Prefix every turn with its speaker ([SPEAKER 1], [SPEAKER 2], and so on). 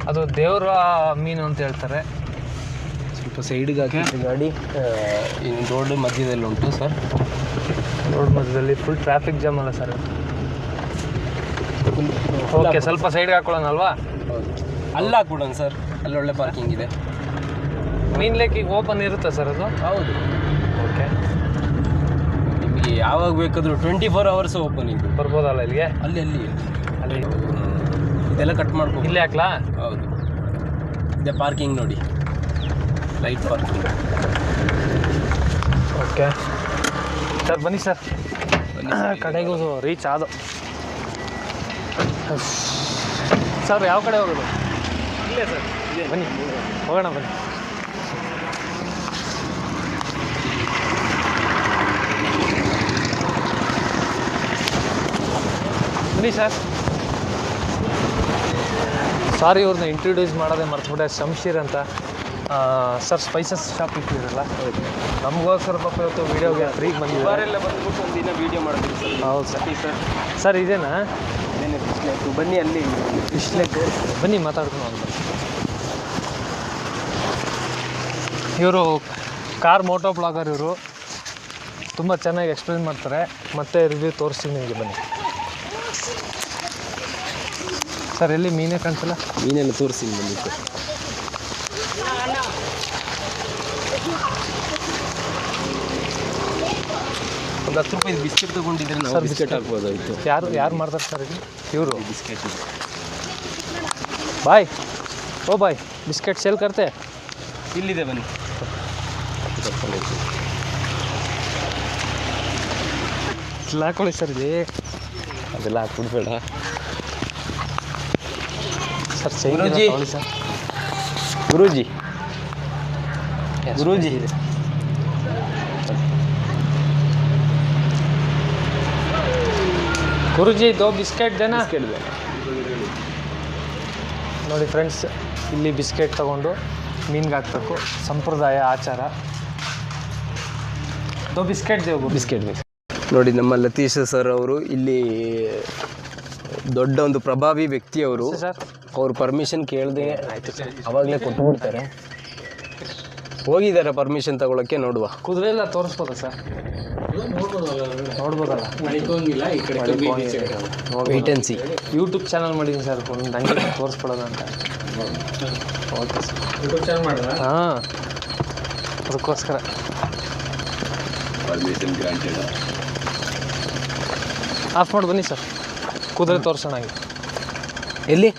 [SPEAKER 1] ಅದು ದೇವರ ಮೀನು ಅಂತ ಹೇಳ್ತಾರೆ.
[SPEAKER 2] ಸ್ವಲ್ಪ ಸೈಡ್ಗೆ ಹಾಕಿ ಗಾಡಿ. ಇನ್ನು ರೋಡ್ ಮಧ್ಯದಲ್ಲಿ ಉಂಟು ಸರ್.
[SPEAKER 1] ರೋಡ್ ಮಧ್ಯದಲ್ಲಿ ಫುಲ್ ಟ್ರಾಫಿಕ್ ಜಾಮ್ ಅಲ್ಲ ಸರ್? ಓಕೆ, ಸ್ವಲ್ಪ ಸೈಡ್ಗೆ ಹಾಕೊಳ್ಳೋಣಲ್ವಾ?
[SPEAKER 2] ಹೌದು, ಅಲ್ಲಿ ಹಾಕ್ಬಿಡೋಣ ಸರ್, ಅಲ್ಲೊಳ್ಳೆ ಪಾರ್ಕಿಂಗ್ ಇದೆ.
[SPEAKER 1] ಮೀನ್ ಲೇಕ್ ಈಗ ಓಪನ್ ಇರುತ್ತೆ ಸರ್ ಅದು?
[SPEAKER 2] ಹೌದು.
[SPEAKER 1] ಓಕೆ,
[SPEAKER 2] ನಿಮಗೆ ಯಾವಾಗ ಬೇಕಾದರೂ 24 hours ಓಪನ್ ಇದೆ.
[SPEAKER 1] ಬರ್ಬೋದಲ್ಲ ಇಲ್ಲಿಗೆ?
[SPEAKER 2] ಅಲ್ಲಿ
[SPEAKER 1] ಅಲ್ಲಿ
[SPEAKER 2] ಇದೆಲ್ಲ ಕಟ್ ಮಾಡ್ಕೊ.
[SPEAKER 1] ಇಲ್ಲೇ ಹಾಕ್ಲಾ?
[SPEAKER 2] ಹೌದು, ಇದೆ ಪಾರ್ಕಿಂಗ್ ನೋಡಿ, ಲೈಟ್ ಪಾರ್ಕಿಂಗ್.
[SPEAKER 1] ಓಕೆ ಸರ್, ಬನ್ನಿ ಸರ್, ಕಡೆಗೂ ರೀಚ್ ಆದೋ ಸರ್. ಯಾವ ಕಡೆ ಹೋಗೋದು?
[SPEAKER 2] ಇಲ್ಲೇ ಸರ್, ಇಲ್ಲೇ
[SPEAKER 1] ಬನ್ನಿ ಹೋಗೋಣ, ಬನ್ನಿ. ಬನ್ನಿ ಸರ್. ಸಾರಿ, ಇವ್ರನ್ನ ಇಂಟ್ರೊಡ್ಯೂಸ್ ಮಾಡೋದೇ ಮರ್ತುಬಿಟ್ಟೆ. ಶಂಶೀರ್ ಅಂತ ಸರ್, ಸ್ಪೈಸಸ್ ಶಾಪ್ ಇಟ್ಟಿರಲ್ಲ? ನಮಗೋಸ್ಕರ ಪಾಪ ಇವತ್ತು ವೀಡಿಯೋಗೆ ಫ್ರೀಗೆ ಬಂದಿದ್ದಾರೆ.
[SPEAKER 2] ಬಂದ್ಬಿಟ್ಟು ಒಂದಿನ ವೀಡಿಯೋ ಮಾಡಿದ್ವಿ ಸರ್.
[SPEAKER 1] ಹೌದು ಸರ್.
[SPEAKER 2] ಸರ್,
[SPEAKER 1] ಸರ್ ಇದೇನಾ?
[SPEAKER 2] ಬನ್ನಿ, ಅಲ್ಲಿ
[SPEAKER 1] ಫಿಶ್ ಲೇಕ್ ಬನ್ನಿ, ಮಾತಾಡ್ಕೊಂಡು ಹೋಗೋಣ. ಇವರು ಕಾರ್ ಮೋಟೋ ಬ್ಲಾಗರ್. ಇವರು ತುಂಬ ಚೆನ್ನಾಗಿ ಎಕ್ಸ್ಪ್ಲೇನ್ ಮಾಡ್ತಾರೆ. ಮತ್ತೆ ರಿವ್ಯೂ ತೋರಿಸ್ತೀನಿ ನಿಮಗೆ, ಬನ್ನಿ ಸರ್. ಎಲ್ಲಿ ಮೀನೇ ಕಾಣಿಸಲ್ಲ?
[SPEAKER 2] ಮೀನೆಲ್ಲ ತೋರಿಸ್ತೀನಿ ಬಂದಿತ್ತು. ಒಂದು 10 ರೂಪಾಯಿ ಬಿಸ್ಕೆಟ್ ತೊಗೊಂಡಿದ್ರೆ ನಾವು ಬಿಸ್ಕೆಟ್ ಹಾಕ್ಬೋದಾಯಿತು.
[SPEAKER 1] ಯಾರು ಮಾಡ್ತಾರೆ ಸರ್ ಇದು? ಇವರು
[SPEAKER 2] ಬಿಸ್ಕೆಟ್.
[SPEAKER 1] ಬಾಯ್, ಓ ಬಾಯ್, ಬಿಸ್ಕೆಟ್ ಸೇಲ್ ಕರ್ತೆ?
[SPEAKER 2] ಇಲ್ಲಿದೆ, ಬನ್ನಿ.
[SPEAKER 1] ಇಲ್ಲ ಹಾಕೊಳ್ಳಿ ಸರ್. ಇಲ್ಲಿ
[SPEAKER 2] ಅದೆಲ್ಲ ಹಾಕ್ಬಿಡ್ಬೇಡ
[SPEAKER 1] ಸರ್.
[SPEAKER 2] ಗುರೂಜಿ,
[SPEAKER 1] ಸರ್
[SPEAKER 2] ಗುರೂಜಿ, ಗುರೂಜಿ ಇದೆ.
[SPEAKER 1] ಗುರೂಜಿ, ದೋ ಬಿಸ್ಕೆಟ್ ದೇನಾ?
[SPEAKER 2] ಬಿಸ್ಕೆಟ್ ಇದೆ
[SPEAKER 1] ನೋಡಿ ಫ್ರೆಂಡ್ಸ್, ಇಲ್ಲಿ ಬಿಸ್ಕೆಟ್ ತೊಗೊಂಡು ಮೀನ್ಗೆ ಹಾಕ್ಬೇಕು. ಸಂಪ್ರದಾಯ, ಆಚಾರ. ದೋ ಬಿಸ್ಕೆಟ್ ದೇವು.
[SPEAKER 2] ಬಿಸ್ಕೆಟ್ ಬೇಕು ನೋಡಿ. ನಮ್ಮ ಲತೀಶ್ ಸರ್ ಅವರು ಇಲ್ಲಿ ದೊಡ್ಡ ಒಂದು ಪ್ರಭಾವಿ ವ್ಯಕ್ತಿ. ಅವರು ಅವ್ರ ಪರ್ಮಿಷನ್ ಕೇಳದೆ ಅವಾಗಲೇ ಕೊಟ್ಬಿಡ್ತಾರೆ. ಹೋಗಿದ್ದಾರೆ ಪರ್ಮಿಷನ್ ತಗೊಳಕ್ಕೆ. ನೋಡುವ.
[SPEAKER 1] ಕುದುರೆ ಎಲ್ಲ ತೋರಿಸ್ಬೋದಾ ಸರ್? ನೋಡ್ಬೋದಲ್ಲ?
[SPEAKER 2] Wait and see.
[SPEAKER 1] YouTube channel ಮಾಡಿದ್ದೀನಿ ಸರ್, ಒಂದು ಹಂಗೆ ತೋರಿಸ್ಬಿಡೋಣ ಅಂತ. ಓಕೆ ಸರ್, ಯೂಟ್ಯೂಬ್ ಚಾನಲ್ ಮಾಡಿದ? ಹಾಂ, ಅದಕ್ಕೋಸ್ಕರ. ಆಫ್ ಮಾಡಿ ಬನ್ನಿ ಸರ್, ಕುದುರೆ ತೋರಿಸೋಣ.
[SPEAKER 2] ಎಲ್ಲಿ?